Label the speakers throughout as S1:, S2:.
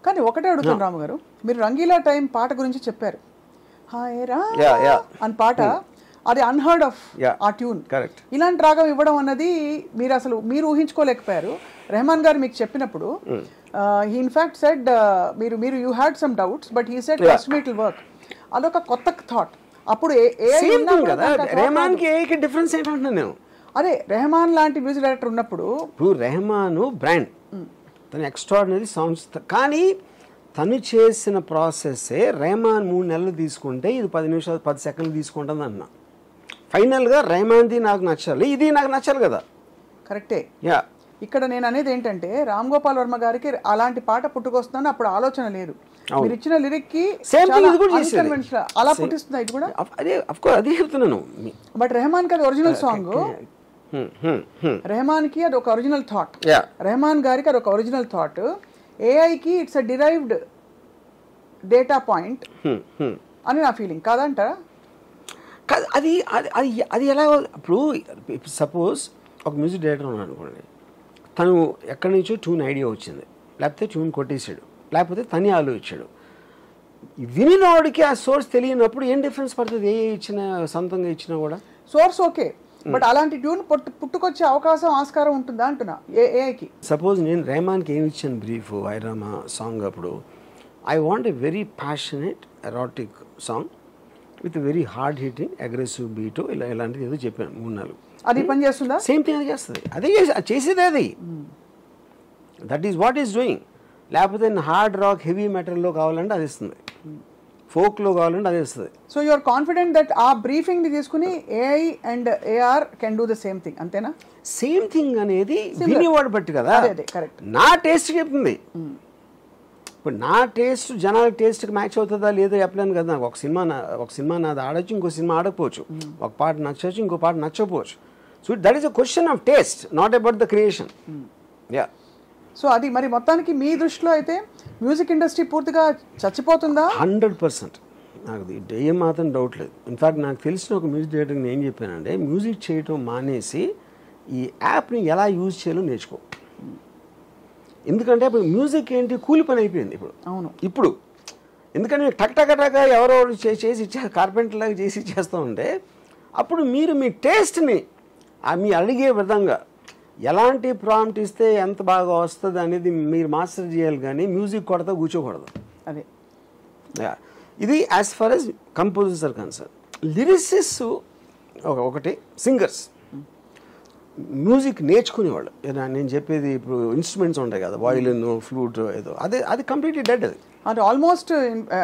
S1: కానీ ఒకటే అడుగుతాను రాము గారు, మీరు రంగీలా టైం పాట గురించి చెప్పారు, హాయ్ రా అని పాట, అది అన్హర్డ్ ఆఫ్ ఆ ట్యూన్. ఇలాంటి రాగం ఇవ్వడం అన్నది మీరు ఊహించుకోలేకపోయారు. రెహమాన్ గారు మీకు చెప్పినప్పుడు హీ ఇన్ఫాక్ట్ సెడ్ మీరు you had some doubts but he said trust me it will work. అదొక కొత్త థాట్. అప్పుడు
S2: డిఫరెన్స్ ఏంటంటున్నా నేను,
S1: అదే రెహమాన్ లాంటి మ్యూజిక్ డైరెక్టర్ ఉన్నప్పుడు,
S2: ఇప్పుడు రెహమాన్ బ్రాండ్, తను ఎక్స్ట్రాడినరీ సాంగ్స్, కానీ తను చేసిన ప్రాసెస్సే రెహమాన్ 3 నెలలు తీసుకుంటే ఇది 10 నిమిషాలు 10 సెకండ్లు తీసుకుంటుంది అన్న. ఫైనల్గా రెహమాన్ది నాకు నచ్చాలి, ఇది నాకు నచ్చాలి కదా.
S1: కరెక్టే. ఇక్కడ నేను అనేది ఏంటంటే రామ్ గోపాల్ వర్మ గారికి అలాంటి పాట పుట్టుకొస్తుందని అప్పుడు ఆలోచన లేదు. మీరు ఇచ్చిన లిరిక్ కి అలా పుట్టిస్తుంది ఇది కూడా.
S2: అదే చెప్తున్నాను.
S1: బట్ రెహమాన్ కి అది ఒరిజినల్ సాంగ్, రెహమాన్ కి అది ఒక ఒరిజినల్ థాట్, రెహమాన్ గారికి అది ఒక ఒరిజినల్ థాట్. ఏఐకి it's a derived data point అని నా ఫీలింగ్. కాదంట
S2: అది అది ఎలా? ఇప్పుడు సపోజ్ ఒక మ్యూజిక్ డైరెక్టర్ ఉన్నాడు అనుకోండి, తను ఎక్కడి నుంచో ట్యూన్ ఐడియా వచ్చింది, లేకపోతే ట్యూన్ కొట్టేసాడు, లేకపోతే తనే ఆలోచించాడు. వినినోడికి ఆ సోర్స్ తెలియనప్పుడు ఏం డిఫరెన్స్ పడుతుంది? ఏ ఇచ్చినా సొంతంగా ఇచ్చినా కూడా
S1: సోర్స్ ఓకే, బట్ అలాంటి ట్యూన్ పుట్టుకొచ్చే అవకాశం ఆస్కారం ఉంటుందా అంటున్నా ఏఐకి.
S2: సపోజ్ నేను రెహమాన్కి ఏమి ఇచ్చాను బ్రీఫ్ ఐరామా సాంగ్ అప్పుడు, I want a very passionate erratic song with very hard hitting aggressive beat, ఇలాంటిది ఏదో చెప్పాను 3-4.
S1: అది పని చేస్తుందా?
S2: సేమ్ థింగ్ అది చేస్తుంది, అదే చేసేది అది. That is what is doing. లేకపోతే హార్డ్ రాక్ హెవీ మెటల్లో కావాలంటే అది ఇస్తుంది, ఫోక్లో కావాలంటే అది ఇస్తుంది.
S1: So you are confident that ఆ బ్రీఫింగ్ ని తీసుకుని AI and AR can do the same thing, అంతేనా?
S2: సేమ్ థింగ్ అనేది వినివాడు బట్టి కదా. నా టేస్ట్ చెప్తుంది. ఇప్పుడు నా టేస్ట్ జనాల టేస్ట్కి మ్యాచ్ అవుతుందా లేదో చెప్పలేను కదా. నాకు ఒక సినిమా నాది ఆడొచ్చు, ఇంకో సినిమా ఆడకపోవచ్చు, ఒక పాట నచ్చవచ్చు, ఇంకో పాట నచ్చకపోవచ్చు. So that is a question of taste, not about the creation.
S1: So అది మరి మొత్తానికి మీ దృష్టిలో అయితే మ్యూజిక్ ఇండస్ట్రీ పూర్తిగా చచ్చిపోతుందా?
S2: 100%. నాకు ఏం మాత్రం డౌట్ లేదు. ఇన్ఫాక్ట్ నాకు తెలిసిన ఒక మ్యూజిక్ డైరెక్టర్కి నేను ఏం చెప్పానంటే, మ్యూజిక్ చేయటం మానేసి ఈ యాప్ని ఎలా యూజ్ చేయాలో నేర్చుకో. ఎందుకంటే ఇప్పుడు మ్యూజిక్ ఏంటి, కూలి పని అయిపోయింది ఇప్పుడు.
S1: అవును,
S2: ఇప్పుడు ఎందుకంటే టక్ టక్ టక్ ఎవరో చేసి ఇచ్చే కార్పెంటర్ లాగా చేసి ఇచ్చేస్తూ ఉంటే, అప్పుడు మీరు మీ టేస్ట్ని మీ అడిగే విధంగా ఎలాంటి ప్రాంప్ట్ ఇస్తే ఎంత బాగా వస్తుంది అనేది మీరు మాస్టర్ చేయాలి, కానీ మ్యూజిక్ కొడతా కూర్చోకూడదు.
S1: అదే
S2: ఇది as far as composers are concern. Lyricist ఒకటి, సింగర్స్ మ్యూజిక్ నేర్చుకునేవాళ్ళు. నేను చెప్పేది ఇప్పుడు ఇన్స్ట్రుమెంట్స్ ఉంటాయి కదా, వయలిన్, ఫ్లూట్, ఏదో అది కంప్లీట్లీ డెడ్.
S1: అది ఆల్మోస్ట్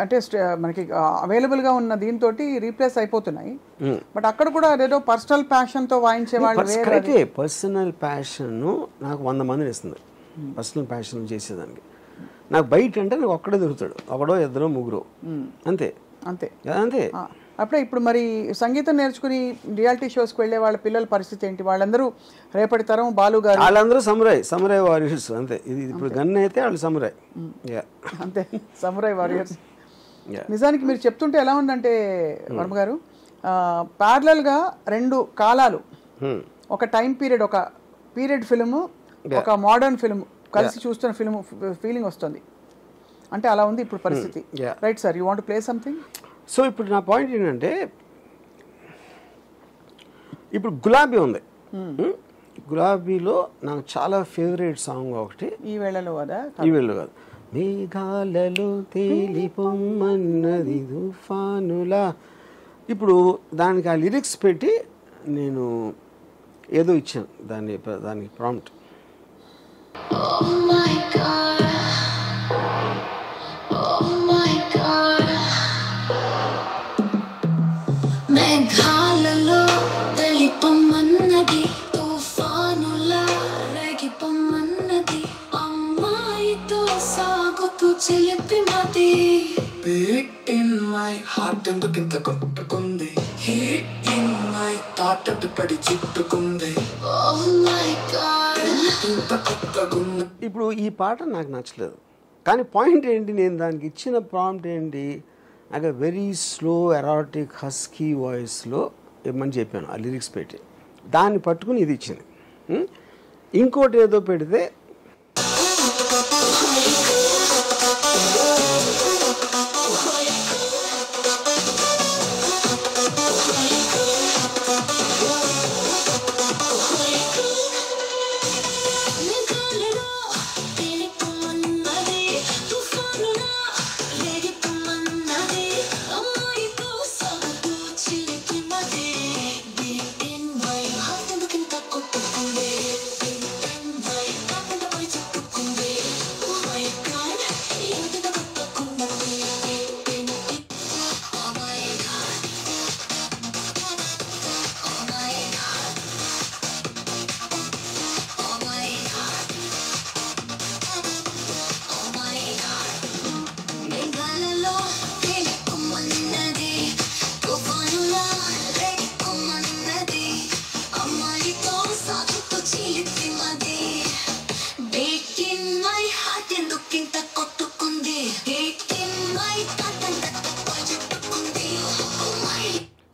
S1: అంటే మనకి అవైలబుల్గా ఉన్న దీంతో రీప్లేస్ అయిపోతున్నాయి. బట్ అక్కడ కూడా అదేదో పర్సనల్ ప్యాషన్తో వాయించే వాళ్ళు.
S2: పర్సనల్ ప్యాషన్ నాకు 100 మందిని ఇస్తుంది. పర్సనల్ ప్యాషన్ చేసేదానికి నాకు బయట అంటే నాకు ఒక్కడే దొరుకుతాడు, ఒకడో ఇద్దరో ముగ్గురు, అంతే
S1: అంతే
S2: అంతే.
S1: అప్పుడే ఇప్పుడు మరి సంగీతం నేర్చుకుని రియాలిటీ షోస్కి వెళ్ళే వాళ్ళ పిల్లల పరిస్థితి ఏంటి? వాళ్ళందరూ రేపటి తరం బాలు గారు,
S2: వాళ్ళందరూ సమురాయ్ వారియర్స్ అంతే. ఇది ఇప్పుడు గన్ అయితే వాళ్ళు సమురాయ్,
S1: అంతే సమురాయ్ వారియర్స్. నిజానికి మీరు చెప్తుంటే ఎలా ఉందంటే వర్మ గారు, ప్యారలల్గా 2 కాలాలు, ఒక టైం పీరియడ్, ఒక పీరియడ్ ఫిల్మ్, ఒక మోడర్న్ ఫిల్మ్ కలిసి చూస్తున్న ఫీలింగ్ వస్తుంది. అంటే అలా ఉంది ఇప్పుడు పరిస్థితి. Right sir, you want play something?
S2: So ఇప్పుడు నా పాయింట్ ఏంటంటే, ఇప్పుడు గులాబీ ఉంది, గులాబీలో నాకు చాలా ఫేవరెట్ సాంగ్ ఒకటి,
S1: ఈ వేళలో కదా,
S2: ఈ వేళలో కాదు, మేఘాలలో తేలిపొమ్మన్నది తుఫానులా. ఇప్పుడు దానికి ఆ లిరిక్స్ పెట్టి నేను ఏదో ఇచ్చాను, దానికి ప్రాంప్ట్.
S3: మేఘాలలో తెలిపమన్నది తుఫానులా రేగిపమన్నది, అమ్మాయితో సాగుతూ చిలిపి మది, బీట్ ఇన్ మై హార్ట్ ఎందుకింత కొట్టుకుంది, హీట్ ఇన్ మై థాట్ పడి చుట్టుకుంది, ఓ మై గాడ్ ఇంత కొత్తగుంది.
S2: ఇప్పుడు ఈ పాట నాకు నచ్చలేదు, కానీ పాయింట్ ఏంటి, నేను దానికి ఇచ్చిన ప్రాంప్ట్ ఏంటి, నాకు వెరీ స్లో ఎరాటిక్ హస్కీ వాయిస్లో ఇవ్వమని చెప్పాను ఆ లిరిక్స్ పెట్టి. దాన్ని పట్టుకుని ఇది ఇచ్చింది. ఇంకోటి ఏదో పెడితే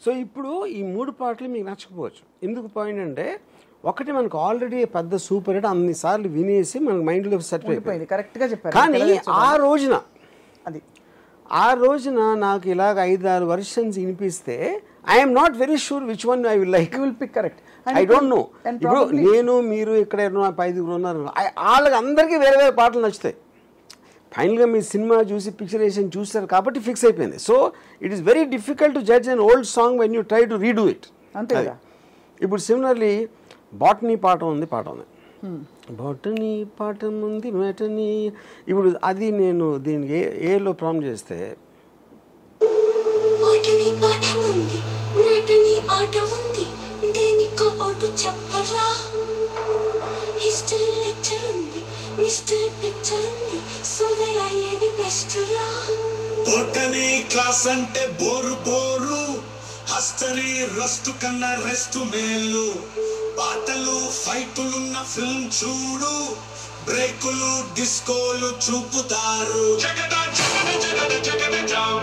S2: సో ఇప్పుడు ఈ 3 పాటలు మీకు నచ్చకపోవచ్చు. ఎందుకు పాయింట్ అంటే ఒకటి మనకు ఆల్రెడీ పెద్ద సూపర్ హిట్ అన్నిసార్లు వినేసి మనకు మైండ్లో సెట్ అయిపోయింది.
S1: కరెక్ట్గా చెప్పారు.
S2: కానీ ఆ రోజున నాకు ఇలాగ 5-6 వర్షన్స్ వినిపిస్తే I'm not very sure which one I will like.
S1: Will pick correct.
S2: I don't know. ఇప్పుడు నేను మీరు ఇక్కడ 5 ఉన్నారు, వాళ్ళకి అందరికీ వేరే వేరే పాటలు నచ్చుతాయి. ఫైనల్గా మీ సినిమా చూసి పిక్చరేషన్ చూస్తారు కాబట్టి ఫిక్స్ అయిపోయింది. So it is very difficult to judge an old song when you try to redo it.
S1: అంతే.
S2: ఇప్పుడు సిమిలర్లీ బాటనీ పాట ఉంది బాటనీ పాట ఉంది మెటనీ. ఇప్పుడు అది నేను దీనికి ఏలో ప్రాంప్ట్ చేస్తే
S4: క్లాస్ అంటే బోరు బోరు, హస్టరీ రస్ట్ కన్నా రెస్ట్ మేలు, పాటలు ఫైటులున్న ఫిల్మ్ చూడు, బ్రేకులు డిస్కోలు చూపుతారు. జగద జగద జగద జగద జాం,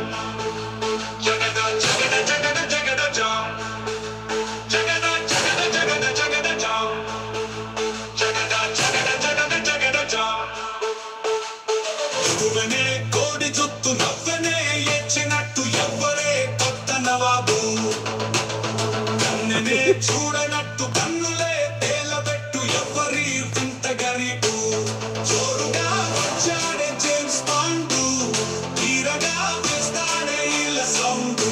S4: జగద జగద జగద జగద జాం, జగద జగద జగద జగద జాం, జగద జగద జగద జగద జాం. తువనే కోడి జుత్తు నవ్వనే ఎచ్చినట్టు ఎవ్వరే కొత్త నవాబు, కన్నెనే చూడనట్టు కన్నులే తేలబెట్టు ఎవ్వరి వింత గరీబు. జోరుగా వచ్చాడే జేమ్స్ బాండు, తీరగా వేస్తాడే ఇళ్ళ సౌండు,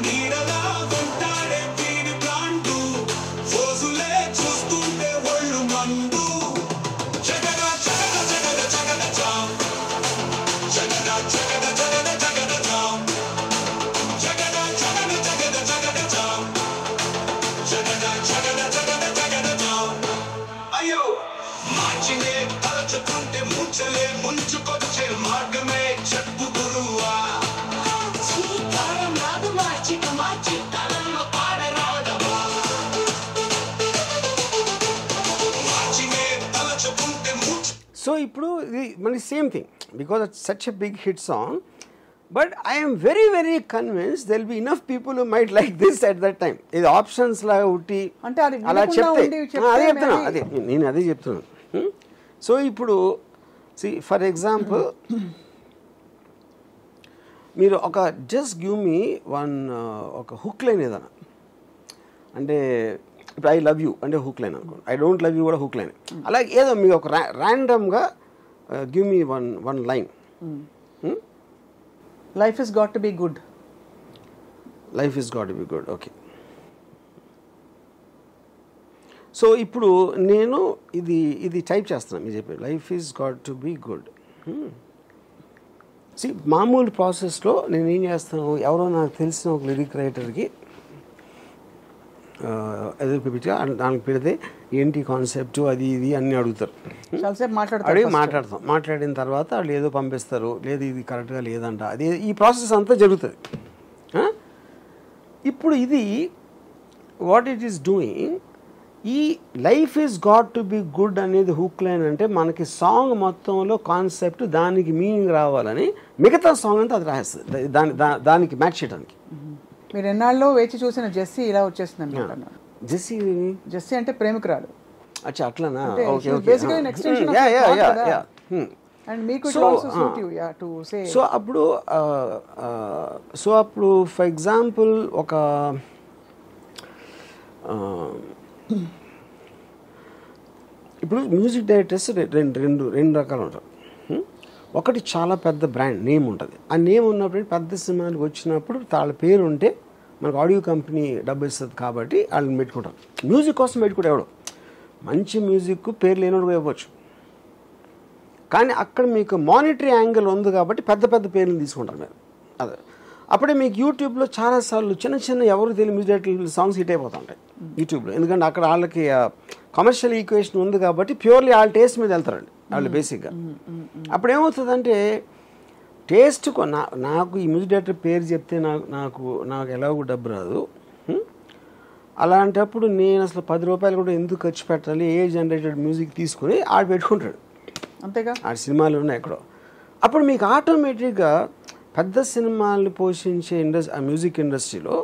S4: నీడగా వింటాడే వీడి బ్రాండు, ఫోజులే చూస్తుంటే ఒళ్ళు మండు. జగద జగద జగద జగద జాం, జగద జగద జగద జగద జాం, జగద జగద జగద జగద జాం, జగద జగద జగద జగద జాం. అయ్యో మార్చినే తలచుకుంటే ముంచలే ముంచుకొచ్చే మార్గమే చెప్పు గురువా, శ్రీకారం నాదు మార్చి మార్చి తలలో పాడరాదవా, మార్చినే తలచుకుంటే ముంచ.
S2: సో ఇప్పుడు ఇది మనకి same thing because it's such a big hit song. But I'm very very convince there will be enough people who might like this at that time. ఇది ఆప్షన్స్ లాగా ఉట్టి
S1: అంటే అది
S2: అలా
S1: వినకుండా
S2: చెప్తే
S1: ఉండి
S2: అదే చెప్తున్నా, అదే నేను అదే చెప్తున్నాను. సో ఇప్పుడు ఫర్ ఎగ్జాంపుల్ మీరు ఒక జస్ట్ గివ్ మీ వన్ ఒక హుక్ లైన్ ఏదైనా, అంటే ఇప్పుడు ఐ లవ్ యూ అంటే హుక్ లైన్ అనుకోండి, ఐ డోంట్ లవ్ యూ కూడా హుక్ లైన్. అలాగే ఏదో మీకు ఒక ర్యాండమ్గా give me one line.
S1: Life is got to be good.
S2: Life is got to be good. Okay. So ఇప్పుడు నేను ఇది టైప్ చేస్తున్నాను. మీరు చెప్పారు life is got to be good. మామూలు ప్రాసెస్లో నేను ఏం చేస్తాను, ఎవరో నాకు తెలిసిన ఒక లిరిక్ రైటర్కి ఎదురు పిలిపిగా దానికి పెడితే ఏంటి కాన్సెప్ట్ అది ఇది అన్నీ అడుగుతారు. అడిగి మాట్లాడిన తర్వాత వాళ్ళు ఏదో పంపిస్తారు, లేదు ఇది కరెక్ట్గా లేదంట, అది ఈ ప్రాసెస్ అంతా జరుగుతుంది. ఇప్పుడు ఇది వాట్ ఇట్ ఈస్ డూయింగ్, ఈ life is got to be good అనేది హుక్ లైన్ అంటే మనకి సాంగ్ మొత్తంలో కాన్సెప్ట్ దానికి మీనింగ్ రావాలని మిగతా సాంగ్ అంతా అది రాస్తుంది దానికి మ్యాచ్ చేయడానికి.
S1: మీరు ఎన్నాళ్ళు వేచి చూసిన జెస్సీ ఇలా వచ్చేస్తుంది అనుకుంటున్నాను. జెస్సీ అంటే ప్రేమికురాలు.
S2: అచ్చా అట్లానా? సో అప్పుడు ఫర్ ఎగ్జాంపుల్ ఒక ఇప్పుడు మ్యూజిక్ డైరెక్టర్స్ రెండు రకాలు ఉంటారు. ఒకటి చాలా పెద్ద బ్రాండ్ నేమ్ ఉంటుంది. ఆ నేమ్ ఉన్నప్పుడు పెద్ద సినిమాలకు వచ్చినప్పుడు వాళ్ళ పేరు ఉంటే మనకు ఆడియో కంపెనీ డబ్బు ఇస్తుంది కాబట్టి వాళ్ళని పెట్టుకుంటారు. మ్యూజిక్ కోసం పెట్టుకుంటే ఎవడో మంచి మ్యూజిక్ పేరు లేనోడు ఇవ్వచ్చు, కానీ అక్కడ మీకు మానిటరీ యాంగిల్ ఉంది కాబట్టి పెద్ద పెద్ద పేర్లు తీసుకుంటారు మీరు. అదే అప్పుడే మీకు యూట్యూబ్లో చాలాసార్లు చిన్న చిన్న ఎవరు తెలియదు మ్యూజిక్ డైరెక్టర్ సాంగ్స్ హిట్ అయిపోతూ ఉంటాయి యూట్యూబ్లో. ఎందుకంటే అక్కడ వాళ్ళకి కమర్షియల్ ఈక్వేషన్ ఉంది కాబట్టి ప్యూర్లీ వాళ్ళ టేస్ట్ మీద వెళ్తారండి వాళ్ళు బేసిక్గా. అప్పుడు ఏమవుతుందంటే టేస్ట్ నాకు ఈ మ్యూజిక్ డైరెక్టర్ పేరు చెప్తే నాకు ఎలాగో డబ్బు రాదు. అలాంటప్పుడు నేను అసలు 10 రూపాయలు కూడా ఎందుకు ఖర్చు పెట్టాలి, ఏ జనరేటెడ్ మ్యూజిక్ తీసుకుని ఆడు పెట్టుకుంటాడు,
S1: అంతేగా
S2: ఆ సినిమాలు ఉన్నాయి ఎక్కడో. అప్పుడు మీకు ఆటోమేటిక్గా పెద్ద సినిమాలను పోషించే ఆ మ్యూజిక్ ఇండస్ట్రీలో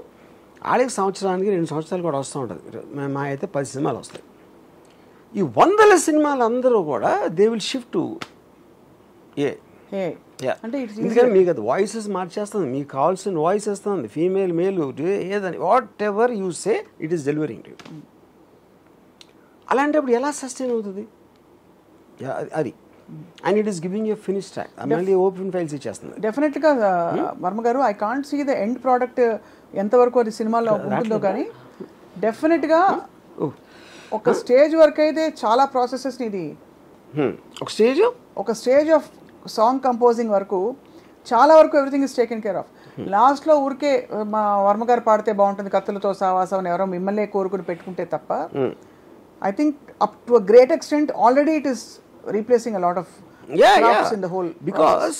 S2: వాళ్ళకి సంవత్సరానికి 2 సంవత్సరాలు కూడా వస్తూ ఉంటుంది. మా అయితే 10 సినిమాలు వస్తాయి. ఈ 100ల సినిమాలు అందరూ కూడా దే విల్ షిఫ్ట్ టు ఏ.
S1: అంటే
S2: ఎందుకంటే మీకు అది వాయిసెస్ మార్చేస్తుంది, మీకు కావాల్సిన వాయిస్ వస్తుంది, ఫీమేల్ మేల్ ఏదని whatever you say it is delivering to. అలాంటప్పుడు ఎలా సస్టైన్ అవుతుంది అది? And it is giving you finish track, మళ్ళీ ఓపెన్ ఫైల్స్ ఇచ్చేస్తుంది.
S1: డెఫినెట్గా వర్మ గారు, I can't see the end product ఎంతవరకు అది సినిమాలో ఉంటుందో, కానీ డెఫినెట్గా ఒక స్టేజ్ వరకు అయితే చాలా ప్రాసెసెస్ ఇది. ఒక స్టేజ్ ఆఫ్ సాంగ్ కంపోజింగ్ వరకు చాలా వరకు everything is taken care of. లాస్ట్లో ఊరికే మా వర్మ గారు పాడితే బాగుంటుంది కత్తులతో సావాసం ఎవరో మిమ్మల్ని కోరుకుని పెట్టుకుంటే తప్ప, I think up to a great extent already it is replacing a lot of crafts in the whole
S2: because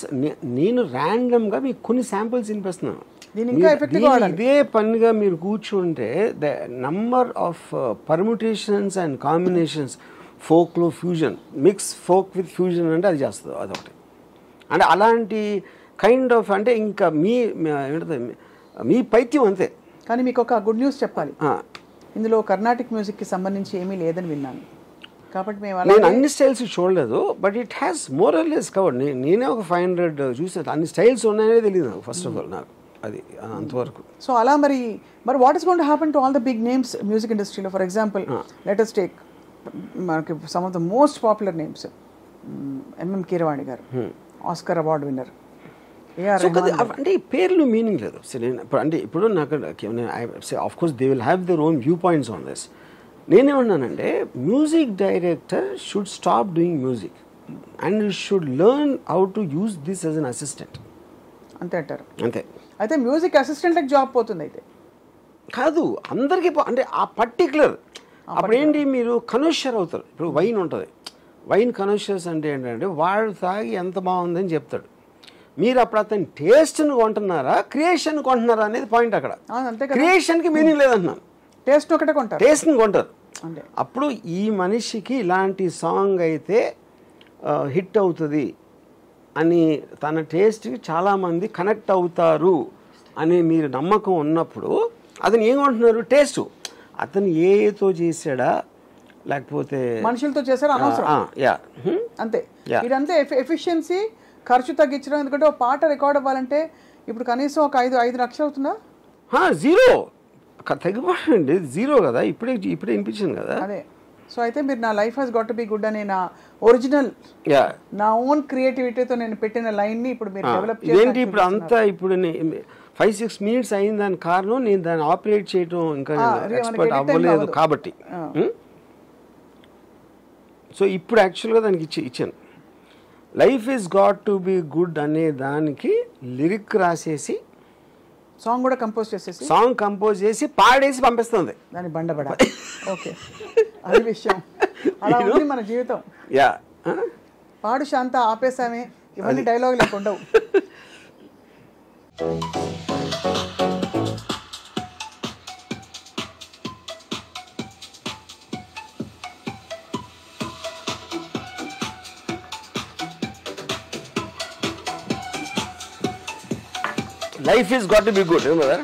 S2: నేను random గా మీకు కొన్ని శాంపిల్స్ వినిపిస్తున్నాను.
S1: దీని ఇంకా ఎఫెక్టివ్ గా వాడాలి.
S2: ఇదే పనిగా మీరు కూర్చుంటే the number of permutations and combinations, folk లో fusion, mix folk with fusion అంటే అది చేస్తుంది అదొకటి. అంటే అలాంటి కైండ్ ఆఫ్ అంటే ఇంకా మీ పైత్యం అంతే.
S1: కానీ మీకు ఒక గుడ్ న్యూస్ చెప్పాలి, ఇందులో కర్ణాటిక్ మ్యూజిక్కి సంబంధించి ఏమీ లేదని విన్నాను. కాబట్టి
S2: నేను అన్ని స్టైల్స్ చూడలేదు, but it has more or less covered. నేనే ఒక 500 చూసాను, అన్ని స్టైల్స్ ఉన్నాయనే తెలియదు నాకు ఫస్ట్ ఆఫ్ ఆల్, నాకు అది అంతవరకు.
S1: సో అలా మరి what is going to happen to all the big names music ఇండస్ట్రీలో? For example let us take మనకి some of the most popular names, MM Keeravani garu, Oscar award winner.
S2: అంటే ఈ పేర్లు మీనింగ్ లేదు. అంటే ఇప్పుడు నాకు of course they will have their own view points on this. నేనేమన్నానంటే music director should stop doing music and should learn how to use this as an assistant.
S1: అంతే అంటారు?
S2: అంతే.
S1: అయితే మ్యూజిక్ అసిస్టెంట్కి జాబ్ పోతుంది అయితే?
S2: కాదు, అందరికీ అంటే ఆ పర్టికులర్ అప్పుడు ఏంటి, మీరు కనోషర్ అవుతారు. ఇప్పుడు వైన్ ఉంటుంది, వైన్ కనోషర్స్ అంటే ఏంటంటే వాడు తాగి ఎంత బాగుందని చెప్తాడు, మీరు అప్పుడు అతని టేస్ట్ని కొంటున్నారా క్రియేషన్ కొంటున్నారా అనేది పాయింట్. అక్కడ క్రియేషన్కి మీనింగ్ లేదంటున్నాను,
S1: టేస్ట్ ఒకటే కొంటారు,
S2: టేస్ట్ని కొంటారు. అప్పుడు ఈ మనిషికి ఇలాంటి సాంగ్ అయితే హిట్ అవుతుంది అని తన టేస్ట్కి చాలామంది కనెక్ట్ అవుతారు అని మీరు నమ్మకం ఉన్నప్పుడు అతను ఏం కొంటున్నారు? టేస్ట్. అతను ఏతో చేసాడా లేకపోతే
S1: మనుషులతో చేశారా అనవసరం. అంతే. ఇదంతా ఎఫిషియన్సీ, ఖర్చు తగ్గించడం. ఎందుకంటే ఒక పాట రికార్డ్ అవ్వాలంటే ఇప్పుడు కనీసం ఒక 5 లక్షలు అవుతుందా?
S2: జీరో తగ్గిపోయింది, జీరో కదా. ఇప్పుడే వినిపించింది కదా.
S1: అదే. సో అయితే మీరు నా life has got to be good అనే నా ఒరిజినల్ నా ఓన్ క్రియేటివిటీతో నేను పెట్టిన లైన్ ని ఇప్పుడు మీరు డెవలప్
S2: చేయండి. ఇప్పుడు అంతా ఇప్పుడు 5-6 మినిట్స్ అయిన దాని కారణం నేను దాన్ని ఆపరేట్ చేయడం ఇంకా ఎక్స్పర్ట్ అవ్వలేదు కాబట్టి. సో ఇప్పుడు యాక్చువల్గా దానికి ఇచ్చాను. Life is got to be good అనే దానికి లిరిక్ రాసేసి
S1: సాంగ్ కూడా కంపోజ్ చేసేసి,
S2: సాంగ్ కంపోజ్ చేసి పాడేసి పంపిస్తుంది
S1: దాని బండబడ. ఓకే, అది విషయం. అలా ఉంది మన జీవితం. పాడు శాంత ఆపేసామే, ఇవన్నీ డైలాగ్ లేకుండా.
S2: Life is got to be good, remember that?